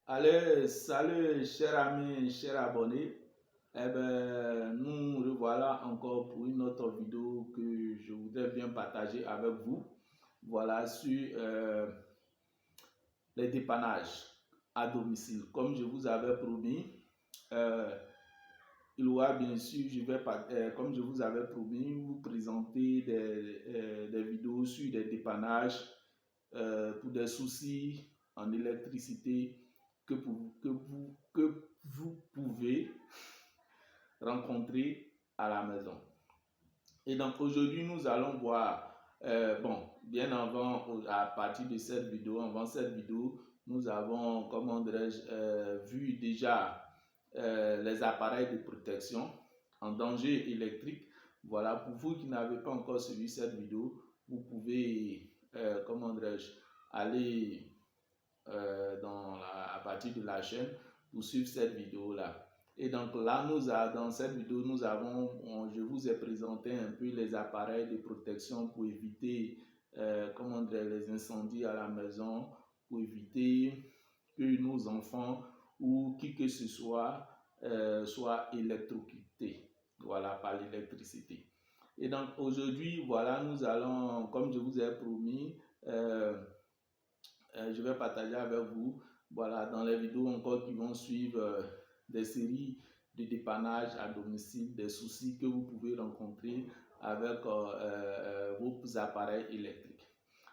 Allez, salut chers amis, chers abonnés. Eh ben, nous revoilà encore pour une autre vidéo que je voudrais bien partager avec vous. Voilà, sur les dépannages à domicile. Comme je vous avais promis, euh, il y aura bien sûr, comme je vous avais promis, vous présenter des vidéos sur des dépannages pour des soucis en électricité que vous pouvez rencontrer à la maison. Et donc aujourd'hui, nous allons voir, bon, bien avant, à partir de cette vidéo, avant cette vidéo, nous avons, comment dirais-je, vu déjà les appareils de protection en danger électrique. Voilà, pour vous qui n'avez pas encore suivi cette vidéo, vous pouvez, comment dirais-je, aller à partir de la chaîne pour suivre cette vidéo-là. Et donc là, dans cette vidéo, je vous ai présenté un peu les appareils de protection pour éviter comment dire, les incendies à la maison, pour éviter que nos enfants ou qui que ce soit soient électrocutés, voilà, par l'électricité. Et donc aujourd'hui, voilà, nous allons, comme je vous ai promis, je vais partager avec vous, voilà, dans les vidéos encore qui vont suivre, des séries de dépannage à domicile, des soucis que vous pouvez rencontrer avec vos appareils électriques.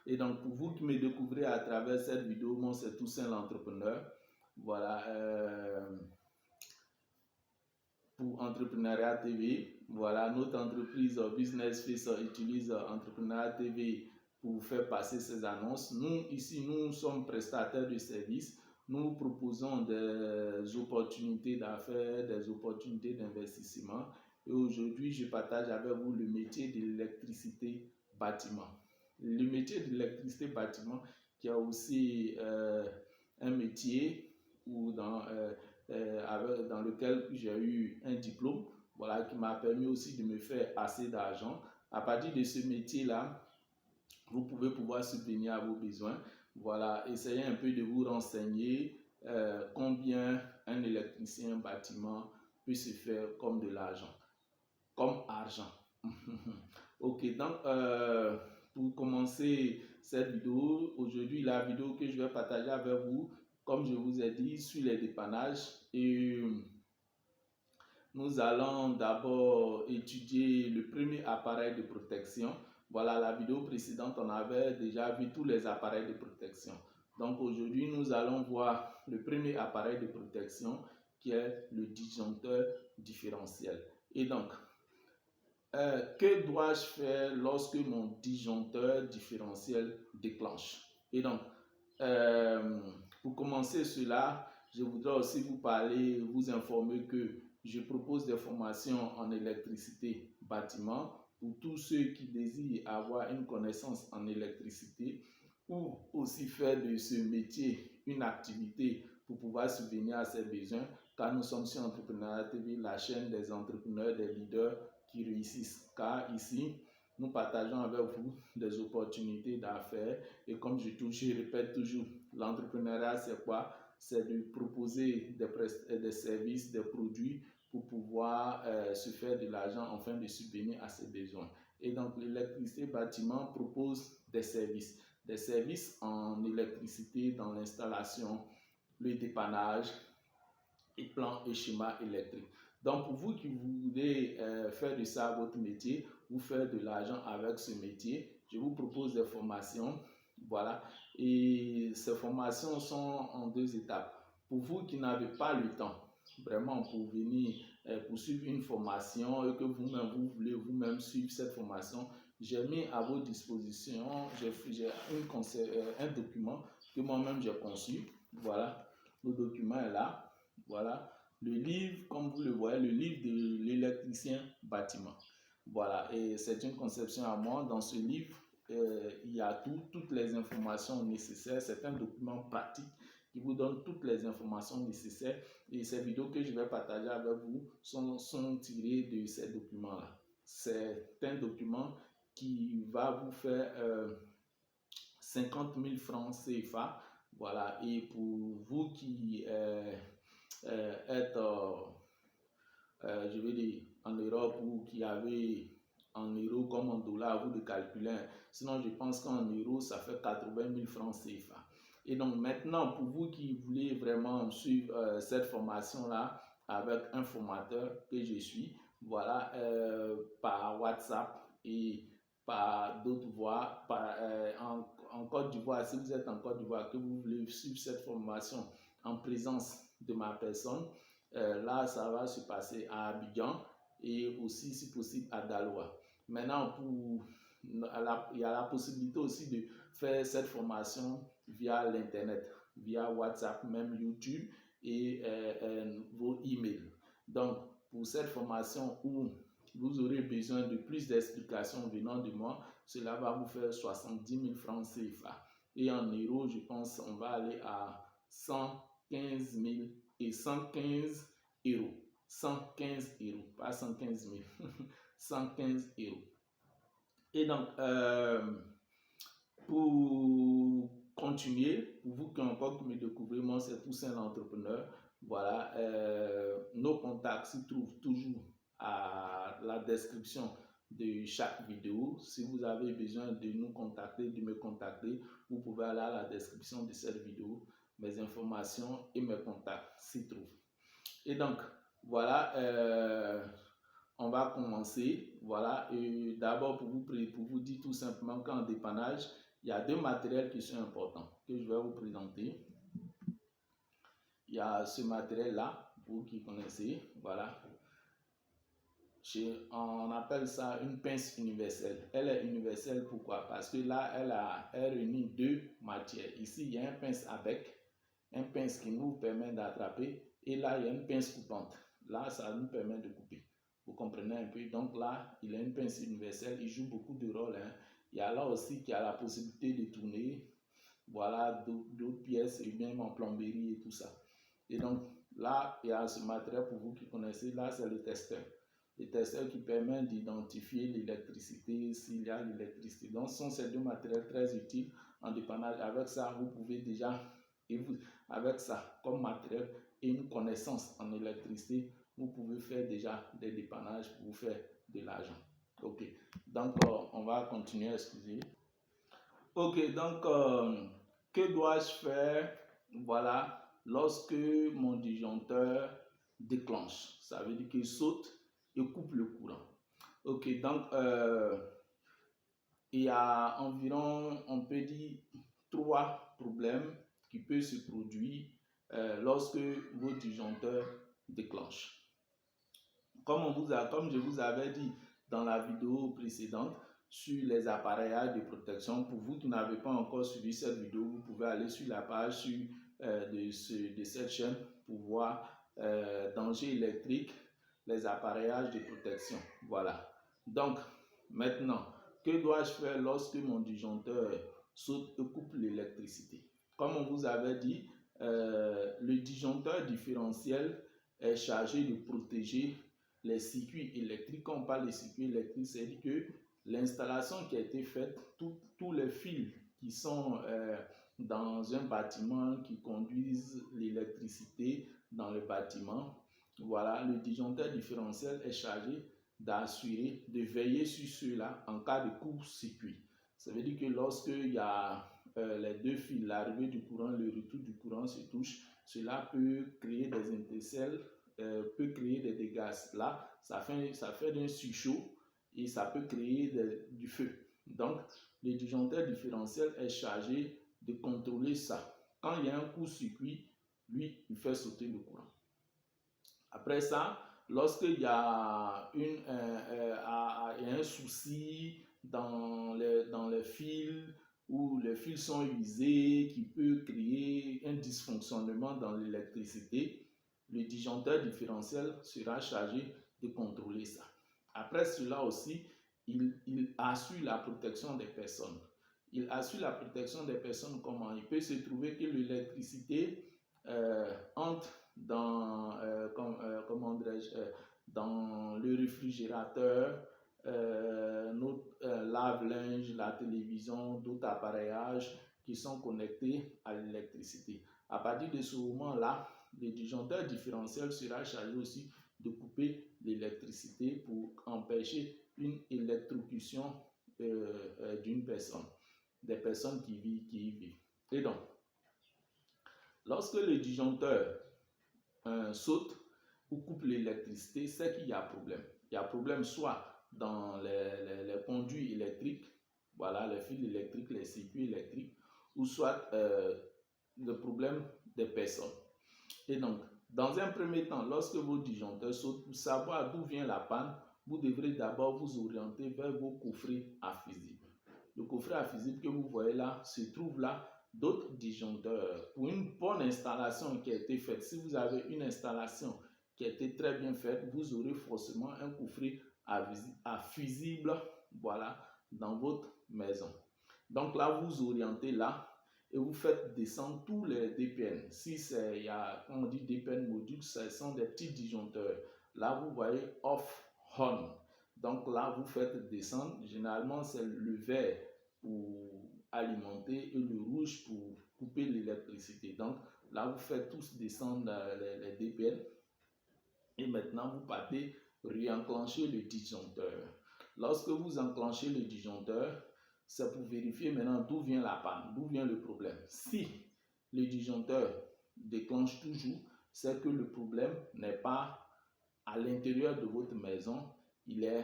Et donc, pour vous qui me découvrez à travers cette vidéo, moi c'est Toussaint l'entrepreneur. Voilà, pour Entrepreneuriat TV. Voilà, notre entreprise Business Face utilise Entrepreneuriat TV pour faire passer ces annonces. Nous, ici, nous sommes prestataires de services. Nous proposons des opportunités d'affaires, des opportunités d'investissement. Et aujourd'hui, je partage avec vous le métier de l'électricité bâtiment. Le métier de l'électricité bâtiment qui a aussi un métier ou dans lequel j'ai eu un diplôme, voilà, qui m'a permis aussi de me faire assez d'argent. À partir de ce métier-là, vous pouvez pouvoir subvenir à vos besoins. Voilà, essayez un peu de vous renseigner combien un électricien bâtiment peut se faire comme de l'argent, comme argent. Ok, donc pour commencer cette vidéo, aujourd'hui la vidéo que je vais partager avec vous, comme je vous ai dit, sur les dépannages. Et nous allons d'abord étudier le premier appareil de protection. Voilà, la vidéo précédente, on avait déjà vu tous les appareils de protection. Donc aujourd'hui, nous allons voir le premier appareil de protection qui est le disjoncteur différentiel. Et donc, que dois-je faire lorsque mon disjoncteur différentiel déclenche? Et donc, pour commencer cela, je voudrais aussi vous parler, vous informer que je propose des formations en électricité bâtiment pour tous ceux qui désirent avoir une connaissance en électricité ou aussi faire de ce métier une activité pour pouvoir subvenir à ses besoins, car nous sommes sur Entrepreneuriat TV, la chaîne des entrepreneurs, des leaders qui réussissent. Car ici, nous partageons avec vous des opportunités d'affaires. Et comme je répète toujours, l'entrepreneuriat, c'est quoi? C'est de proposer des services, des produits pour pouvoir se faire de l'argent afin de subvenir à ses besoins. Et donc, l'électricité bâtiment propose des services en électricité dans l'installation, le dépannage et plan et schéma électrique. Donc, pour vous qui voulez faire de ça votre métier, ou faire de l'argent avec ce métier, je vous propose des formations. Voilà. Et ces formations sont en deux étapes. Pour vous qui n'avez pas le temps, vraiment, pour venir poursuivre une formation et que vous-même, vous voulez vous-même suivre cette formation, j'ai mis à votre disposition, j'ai un document que moi-même j'ai conçu. Voilà. Le document est là. Voilà, le livre, comme vous le voyez, le livre de l'électricien bâtiment. Voilà, et c'est une conception à moi. Dans ce livre, il y a toutes les informations nécessaires. C'est un document pratique qui vous donne toutes les informations nécessaires. Et ces vidéos que je vais partager avec vous sont tirées de ces documents-là. C'est un document qui va vous faire 50 000 francs CFA. Voilà, et pour vous qui êtes, je vais dire, en Europe ou qui avez en euros comme en dollars, vous de calculer. Sinon, je pense qu'en euros, ça fait 80 000 francs CFA. Et donc maintenant, pour vous qui voulez vraiment suivre cette formation-là avec un formateur que je suis, voilà, par WhatsApp et par d'autres voies, en Côte d'Ivoire, si vous êtes en Côte d'Ivoire, que vous voulez suivre cette formation en présence de ma personne, là, ça va se passer à Abidjan et aussi, si possible, à Daloa. Maintenant, il y a la possibilité aussi de faire cette formation via l'Internet, via WhatsApp, même YouTube et vos emails. Donc, pour cette formation où vous aurez besoin de plus d'explications venant de moi, cela va vous faire 70 000 francs CFA. Et en euros, je pense on va aller à 115 000 et 115 euros. 115 euros, pas 115 000, 115 euros. Et donc, pour continuer, pour vous qui encore me découvrez, moi c'est Toussaint l'entrepreneur. Voilà, nos contacts se trouvent toujours à la description de chaque vidéo. Si vous avez besoin de nous contacter, de me contacter, vous pouvez aller à la description de cette vidéo. Mes informations et mes contacts s'y trouvent. Et donc, voilà, on va commencer. Voilà, d'abord pour vous dire tout simplement qu'en dépannage, il y a deux matériels qui sont importants que je vais vous présenter. Il y a ce matériel-là, vous qui connaissez, voilà. On appelle ça une pince universelle. Elle est universelle pourquoi? Parce que là, elle réunit deux matières. Ici, il y a un pince à bec, un pince qui nous permet d'attraper, et là, il y a une pince coupante. Là, ça nous permet de couper. Vous comprenez un peu? Donc là, il a une pince universelle, il joue beaucoup de rôles. Hein. Il y a là aussi qui a la possibilité de tourner, voilà, d'autres pièces, et même en plomberie et tout ça. Et donc là, il y a ce matériel pour vous qui connaissez, là, c'est le testeur. Le testeur qui permet d'identifier l'électricité, s'il y a l'électricité. Donc, ce sont ces deux matériels très utiles en dépannage. Avec ça, vous pouvez déjà, avec ça comme matériel et une connaissance en électricité, vous pouvez faire déjà des dépannages pour vous faire de l'argent. Ok, donc on va continuer, excusez. Ok, donc que dois-je faire, voilà, lorsque mon disjoncteur déclenche? Ça veut dire qu'il saute et coupe le courant. Ok, donc il y a environ, on peut dire, 3 problèmes qui peuvent se produire lorsque vos disjoncteurs déclenchent. Comme je vous avais dit dans la vidéo précédente sur les appareillages de protection, pour vous qui n'avez pas encore suivi cette vidéo, vous pouvez aller sur la page de cette chaîne pour voir danger électrique, les appareillages de protection. Voilà. Donc, maintenant, que dois-je faire lorsque mon disjoncteur saute et coupe l'électricité? Comme on vous avait dit, le disjoncteur différentiel est chargé de protéger les circuits électriques. Quand on parle de circuits électriques, c'est que l'installation qui a été faite, tous les fils qui sont dans un bâtiment qui conduisent l'électricité dans le bâtiment, voilà, le disjoncteur différentiel est chargé d'assurer, de veiller sur ceux-là en cas de court-circuit. Ça veut dire que lorsque il y a les deux fils, l'arrivée du courant, le retour du courant se touchent, cela peut créer des intercelles, peut créer des dégâts. Là, ça fait d'un surchaud et ça peut créer du feu. Donc, le disjoncteur différentiel est chargé de contrôler ça. Quand il y a un court-circuit, lui, il fait sauter le courant. Après ça, lorsqu'il y a un souci dans les fils, où les fils sont usés, qui peut créer un dysfonctionnement dans l'électricité, le disjoncteur différentiel sera chargé de contrôler ça. Après cela aussi, il assure la protection des personnes. Il assure la protection des personnes comment? Il peut se trouver que l'électricité entre dans, dans le réfrigérateur, notre lave-linge, la télévision, d'autres appareillages, qui sont connectés à l'électricité. À partir de ce moment-là, le disjoncteur différentiel sera chargé aussi de couper l'électricité pour empêcher une électrocution d'une personne, des personnes qui y vivent. Et donc, lorsque le disjoncteur saute ou coupe l'électricité, c'est qu'il y a problème. Il y a problème soit dans les conduits électriques, voilà, les fils électriques, les circuits électriques, ou soit le problème des personnes. Et donc, dans un premier temps, lorsque vos disjoncteurs sautent, pour savoir d'où vient la panne, vous devrez d'abord vous orienter vers vos coffrets à fusible. Le coffret à fusible que vous voyez là se trouve là d'autres disjoncteurs. Pour une bonne installation qui a été faite, si vous avez une installation qui a été très bien faite, vous aurez forcément un coffret à fusible, voilà, dans votre maison. Donc là, vous orientez là et vous faites descendre tous les DPN. Si il y a, on dit DPN module, ce sont des petits disjoncteurs. Là, vous voyez off, on. Donc là, vous faites descendre. Généralement, c'est le vert pour alimenter et le rouge pour couper l'électricité. Donc là, vous faites tous descendre les DPN. Et maintenant, vous partez réenclencher le disjoncteur. Lorsque vous enclenchez le disjoncteur, c'est pour vérifier maintenant d'où vient la panne, d'où vient le problème. Si le disjoncteur déclenche toujours, c'est que le problème n'est pas à l'intérieur de votre maison, il est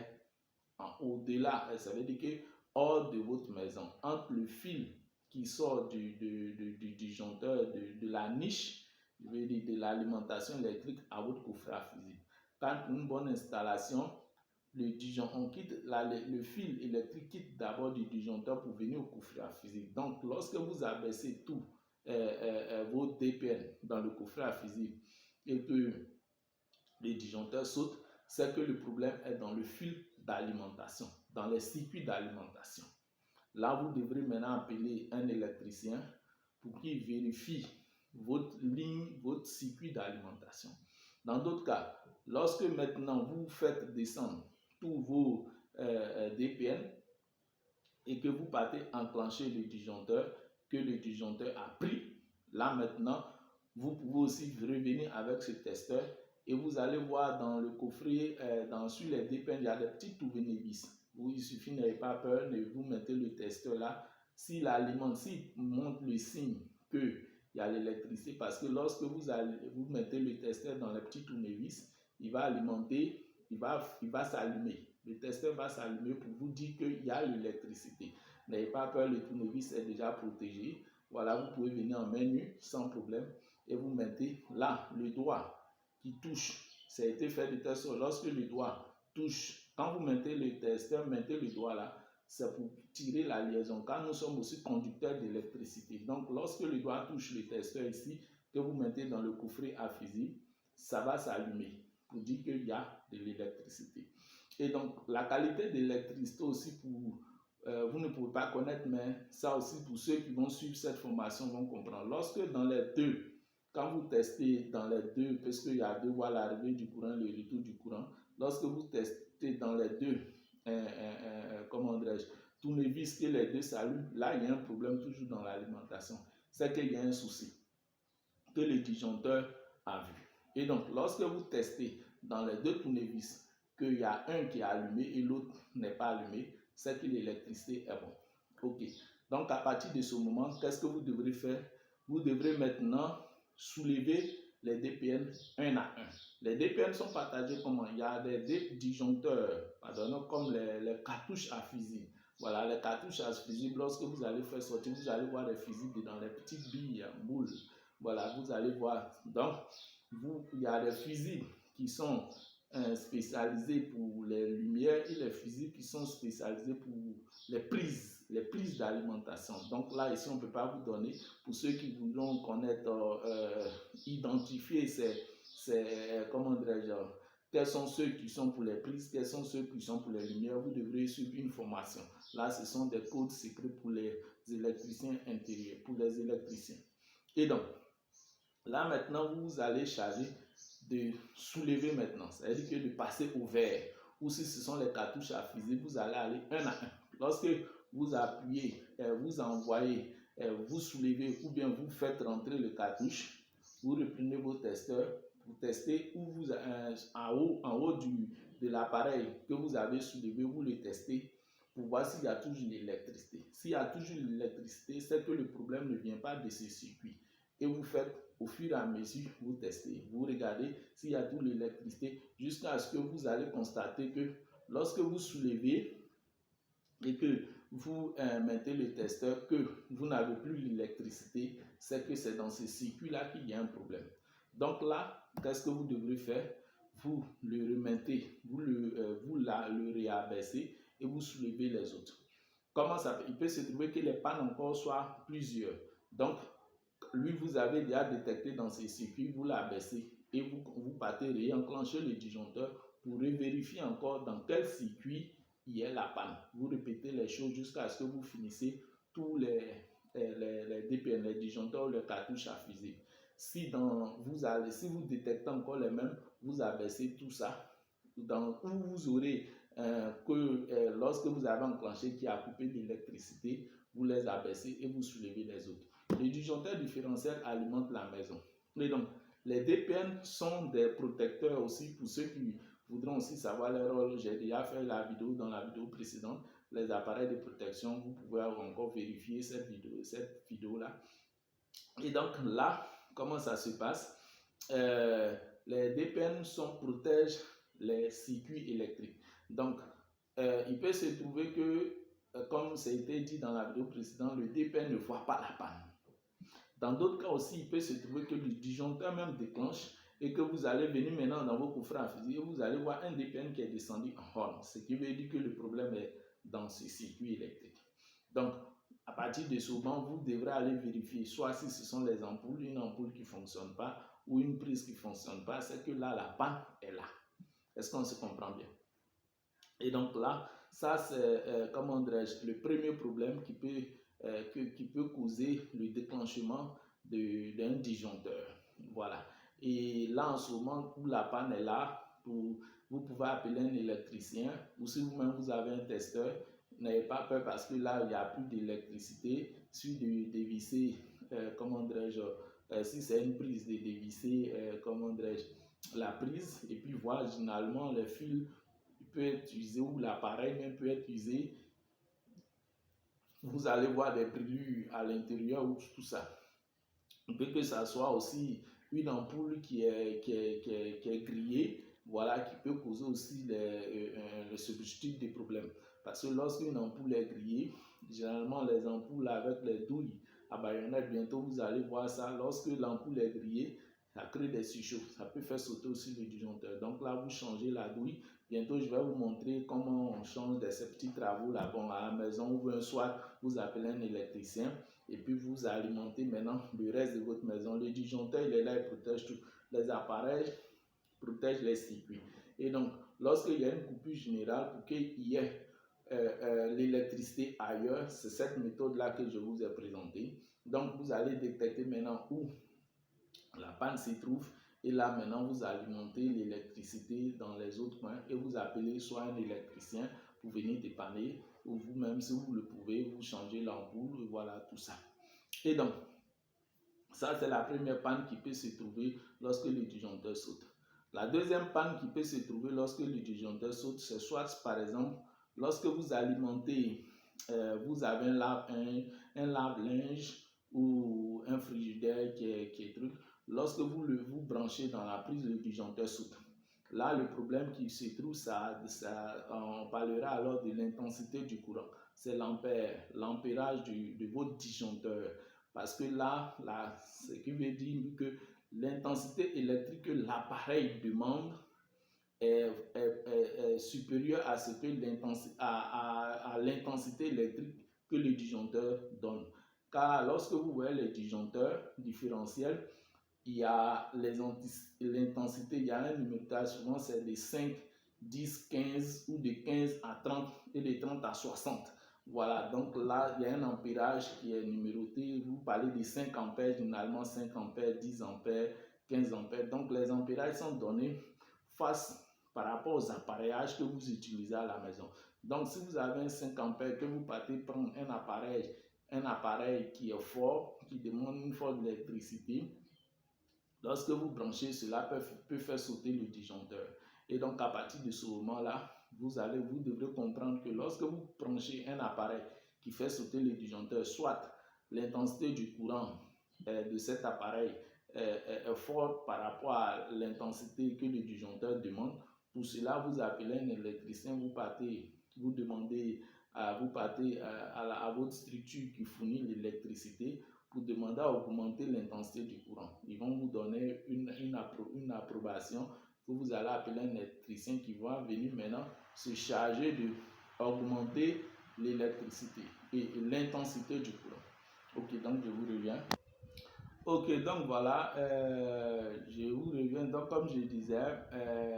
au-delà, ça veut dire que hors de votre maison, entre le fil qui sort du disjoncteur, de la niche, je veux dire de l'alimentation électrique à votre coffret à fusible. Quand une bonne installation, le fil électrique quitte d'abord du disjoncteur pour venir au coffret à fusible. Donc, lorsque vous abaissez tout vos DPN dans le coffret à fusible et que le disjoncteur saute, c'est que le problème est dans le fil d'alimentation, dans les circuits d'alimentation. Là, vous devrez maintenant appeler un électricien pour qu'il vérifie votre ligne, votre circuit d'alimentation. Dans d'autres cas, lorsque maintenant vous faites descendre tous vos DPN et que vous partez enclencher le disjoncteur, que le disjoncteur a pris, là maintenant, vous pouvez aussi revenir avec ce testeur et vous allez voir dans le coffret, sur les DPN, il y a des petits tournevis. Il suffit, n'ayez pas peur, vous mettez le testeur là. S'il alimente, s'il montre le signe qu'il y a l'électricité, parce que lorsque vous mettez le testeur dans les petits tournevis, il va alimenter, il va s'allumer. Le testeur va s'allumer pour vous dire qu'il y a l'électricité. N'ayez pas peur, le tournevis est déjà protégé. Voilà, vous pouvez venir en main nue sans problème et vous mettez là le doigt qui touche. Ça a été fait de telle sorte, lorsque le doigt touche, quand vous mettez le testeur, mettez le doigt là, c'est pour tirer la liaison, car nous sommes aussi conducteurs d'électricité. Donc, lorsque le doigt touche le testeur ici, que vous mettez dans le coffret à fusible, ça va s'allumer pour dire qu'il y a de l'électricité. Et donc, la qualité de l'électricité aussi, vous ne pouvez pas connaître, mais ça aussi, pour ceux qui vont suivre cette formation, vont comprendre. Lorsque dans les deux, quand vous testez dans les deux, parce qu'il y a deux voies, l'arrivée du courant, le retour du courant, lorsque vous testez dans les deux, comment dirais-je, tournevis que les deux s'allument, là il y a un problème toujours dans l'alimentation. C'est qu'il y a un souci que le disjoncteur a vu. Et donc, lorsque vous testez dans les deux tournevis qu'il y a un qui est allumé et l'autre n'est pas allumé, c'est que l'électricité est bonne. Ok. Donc, à partir de ce moment, qu'est-ce que vous devrez faire? Vous devrez maintenant soulever les DPN un à un. Les DPN sont partagés comment? Il y a des disjoncteurs, pardon, comme les cartouches à fusible. Voilà, les cartouches à fusible, lorsque vous allez faire sortir, vous allez voir les fusibles dans les petites billes, boules. Voilà, vous allez voir. Donc, il y a des fusibles qui sont spécialisés pour les lumières et les fusibles qui sont spécialisés pour les prises d'alimentation. Donc là, ici, on ne peut pas vous donner, pour ceux qui voudront connaître, identifier comment dirais-je, quels sont ceux qui sont pour les prises, quels sont ceux qui sont pour les lumières, vous devrez suivre une formation. Là, ce sont des codes secrets pour les électriciens intérieurs, pour les électriciens. Et donc, là maintenant, vous allez charger de soulever maintenant, c'est-à-dire que de passer au vert, ou si ce sont les cartouches à fusible, vous allez aller un à un. Lorsque vous appuyez, vous envoyez vous soulevez ou bien vous faites rentrer le cartouche, vous reprenez vos testeurs pour tester ou vous, en haut de l'appareil que vous avez soulevé, vous le testez pour voir s'il y a toujours l'électricité. S'il y a toujours l'électricité, c'est que le problème ne vient pas de ce circuit. Et vous faites au fur et à mesure, vous testez, vous regardez s'il y a toute l'électricité jusqu'à ce que vous allez constater que lorsque vous soulevez et que vous mettez le testeur, que vous n'avez plus l'électricité, c'est que c'est dans ce circuit-là qu'il y a un problème. Donc là, qu'est-ce que vous devrez faire? Vous le remettez, vous le réabaissez et vous soulevez les autres. Comment ça fait? Il peut se trouver que les pannes encore soient plusieurs. Donc, lui, vous avez déjà détecté dans ces circuits, vous l'abaissez et vous partez réenclencher le disjoncteur pour vérifier encore dans quel circuit il y a la panne. Vous répétez les choses jusqu'à ce que vous finissez tous les DPN, les disjoncteurs ou les cartouches à fusée. Si vous détectez encore les mêmes, vous abaissez tout ça. Où vous aurez lorsque vous avez enclenché qui a coupé l'électricité, vous les abaissez et vous soulevez les autres. Le disjoncteur différentiel alimente la maison. Et donc, les DPN sont des protecteurs aussi pour ceux qui voudront aussi savoir leur rôle. J'ai déjà fait la vidéo dans la vidéo précédente, les appareils de protection. Vous pouvez encore vérifier cette vidéo-là. Et donc là, comment ça se passe? Les DPN protègent les circuits électriques. Donc, il peut se trouver que, comme ça a été dit dans la vidéo précédente, le DPN ne voit pas la panne. Dans d'autres cas aussi, il peut se trouver que le disjoncteur même déclenche et que vous allez venir maintenant dans vos coffrets à fusil et vous allez voir un DPN qui est descendu en horn, ce qui veut dire que le problème est dans ce circuit électrique. Donc, à partir de ce moment, vous devrez aller vérifier soit si ce sont les ampoules, une ampoule qui ne fonctionne pas ou une prise qui ne fonctionne pas, c'est que là, la panne est là. Est-ce qu'on se comprend bien? Et donc là, ça c'est, comment dirais-je, le premier problème qui peut causer le déclenchement d'un disjoncteur. Voilà. Et là, en ce moment où la panne est là, vous pouvez appeler un électricien ou si vous-même vous avez un testeur, n'ayez pas peur parce que là, il n'y a plus d'électricité. Si de dévisser, comment dirais-je, si c'est une prise, de dévisser, comment dirais-je, la prise et puis voir généralement les fils peut être utilisé ou l'appareil même peut être utilisé. Vous allez voir des brûlures à l'intérieur ou tout ça. Il peut que ça soit aussi une ampoule qui est grillée, voilà, qui peut causer aussi ce type de problème. Parce que lorsqu'une ampoule est grillée, généralement les ampoules avec les douilles à baïonnette, bientôt vous allez voir ça, lorsque l'ampoule est grillée, ça crée des surchauffes, ça peut faire sauter aussi le disjoncteur. Donc là, vous changez la douille. Bientôt, je vais vous montrer comment on change ces petits travaux là. Bon, à la maison ou un soir, vous appelez un électricien et puis vous alimentez maintenant le reste de votre maison. Le disjoncteur, il est là, il protège tout. Les appareils protègent les circuits. Et donc, lorsqu'il y a une coupure générale, pour qu'il y ait l'électricité ailleurs, c'est cette méthode-là que je vous ai présentée. Donc, vous allez détecter maintenant où la panne se trouve. Et là, maintenant, vous alimentez l'électricité dans les autres coins et vous appelez soit un électricien pour venir dépanner ou vous-même, si vous le pouvez, vous changez l'ampoule et voilà tout ça. Et donc, ça, c'est la première panne qui peut se trouver lorsque le disjoncteur saute. La deuxième panne qui peut se trouver lorsque le disjoncteur saute, c'est soit, par exemple, lorsque vous alimentez, vous avez un lave-linge ou un frigidaire qui est truc. Lorsque vous branchez dans la prise, le disjoncteur saute. Là, le problème qui se trouve, on parlera alors de l'intensité du courant. C'est l'ampérage de votre disjoncteur. Parce que là, ce qui veut dire que l'intensité électrique que l'appareil demande est supérieure à ce que l'intensité électrique que le disjoncteur donne. Car lorsque vous voyez les disjoncteurs différentiels, il y a l'intensité, il y a un numérotage, souvent c'est de 5, 10, 15 ou de 15 à 30 et de 30 à 60. Voilà, donc là, il y a un ampérage qui est numéroté. Vous parlez de 5 ampères, généralement 5 ampères, 10 ampères, 15 ampères. Donc les ampérages sont donnés par rapport aux appareillages que vous utilisez à la maison. Donc si vous avez un 5 ampères, que vous partez prendre un appareil un appareil qui est fort, qui demande une forte électricité, lorsque vous branchez, cela peut faire sauter le disjoncteur. Et donc, à partir de ce moment-là, vous devrez comprendre que lorsque vous branchez un appareil qui fait sauter le disjoncteur, soit l'intensité du courant de cet appareil est forte par rapport à l'intensité que le disjoncteur demande. Pour cela, vous appelez un électricien, vous demandez à votre structure qui fournit l'électricité pour demander à augmenter l'intensité du courant. Ils vont vous donner une approbation que vous allez appeler un électricien qui va venir maintenant se charger d'augmenter l'électricité et l'intensité du courant. Ok, donc je vous reviens. Ok, donc voilà, je vous reviens. Donc comme je disais,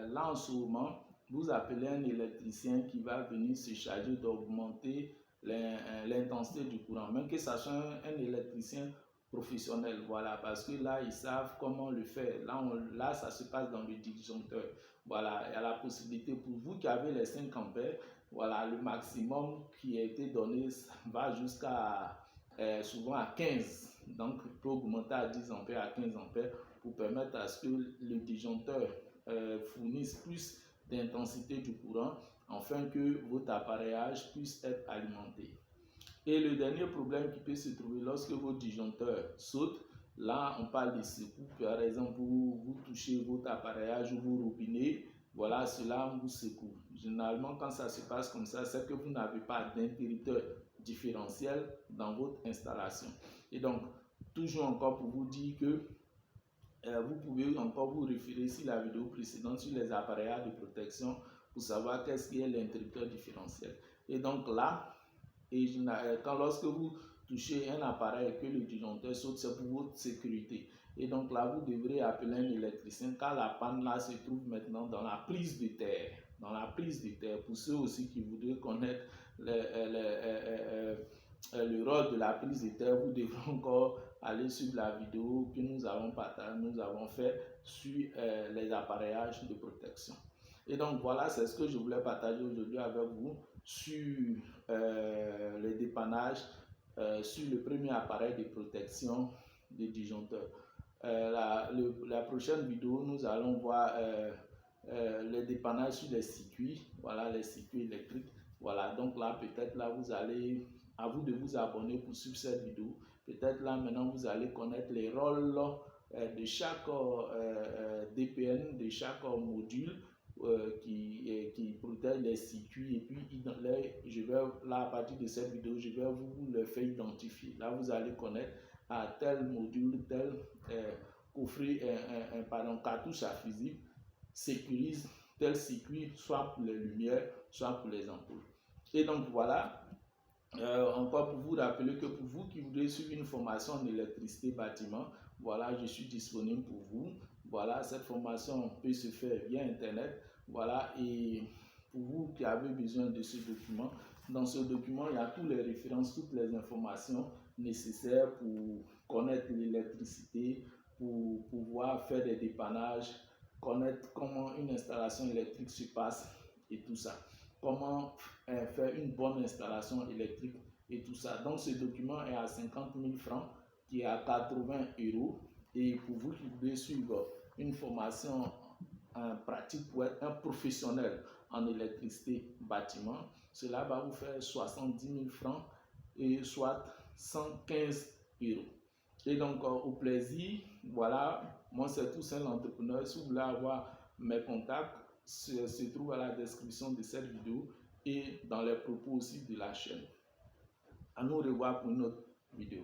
là en ce moment, vous appelez un électricien qui va venir se charger d'augmenter l'intensité du courant, même que ça soit un électricien professionnel, voilà, parce que là, ils savent comment le faire. Là, ça se passe dans le disjoncteur. Voilà, il y a la possibilité pour vous qui avez les 5 ampères, voilà, le maximum qui a été donné va jusqu'à souvent à 15. Donc, il peut augmenter à 10 ampères, à 15 ampères pour permettre à ce que le disjoncteur fournisse plus d'intensité du courant afin que votre appareillage puisse être alimenté. Et le dernier problème qui peut se trouver lorsque vos disjoncteurs sautent, là on parle de secours. Par exemple, vous touchez votre appareillage ou vos robinets, voilà, cela vous secoue. Généralement, quand ça se passe comme ça, c'est que vous n'avez pas d'interrupteur différentiel dans votre installation. Et donc, toujours encore pour vous dire que vous pouvez encore vous référer sur la vidéo précédente sur les appareillages de protection pour savoir qu'est-ce qui est l'interrupteur différentiel. Et donc là, lorsque vous touchez un appareil et que le disjoncteur saute, c'est pour votre sécurité. Et donc là, vous devrez appeler un électricien car la panne là se trouve maintenant dans la prise de terre. Dans la prise de terre, pour ceux aussi qui voudraient connaître le rôle de la prise de terre, vous devrez encore aller sur la vidéo que nous avons fait sur les appareillages de protection. Et donc voilà, c'est ce que je voulais partager aujourd'hui avec vous sur les dépannages, sur le premier appareil de protection des disjoncteurs. La prochaine vidéo, nous allons voir les dépannages sur les circuits, voilà, les circuits électriques. Voilà, donc là, peut-être là, à vous de vous abonner pour suivre cette vidéo. Peut-être là, maintenant, vous allez connaître les rôles de chaque DPN, de chaque module qui protège les circuits. Et puis, là, à partir de cette vidéo, je vais vous le faire identifier. Là, vous allez connaître à tel module, tel coffret, cartouche à fusible sécurise tel circuit, soit pour les lumières, soit pour les ampoules. Et donc voilà, encore pour vous rappeler que pour vous qui voulez suivre une formation en électricité bâtiment, voilà, je suis disponible pour vous. Voilà, cette formation peut se faire via internet. Voilà, et pour vous qui avez besoin de ce document, dans ce document, il y a toutes les références, toutes les informations nécessaires pour connaître l'électricité, pour pouvoir faire des dépannages, connaître comment une installation électrique se passe et tout ça. Comment faire une bonne installation électrique et tout ça. Donc ce document est à 50 000 francs, qui est à 80 €. Et pour vous qui voulez suivre une formation pratique pour être un professionnel en électricité bâtiment, cela va vous faire 70 000 francs et soit 115 €. Et donc au plaisir, voilà, moi c'est tout seul entrepreneur. Si vous voulez avoir mes contacts, se trouve à la description de cette vidéo et dans les propos aussi de la chaîne. À nous revoir pour une autre vidéo.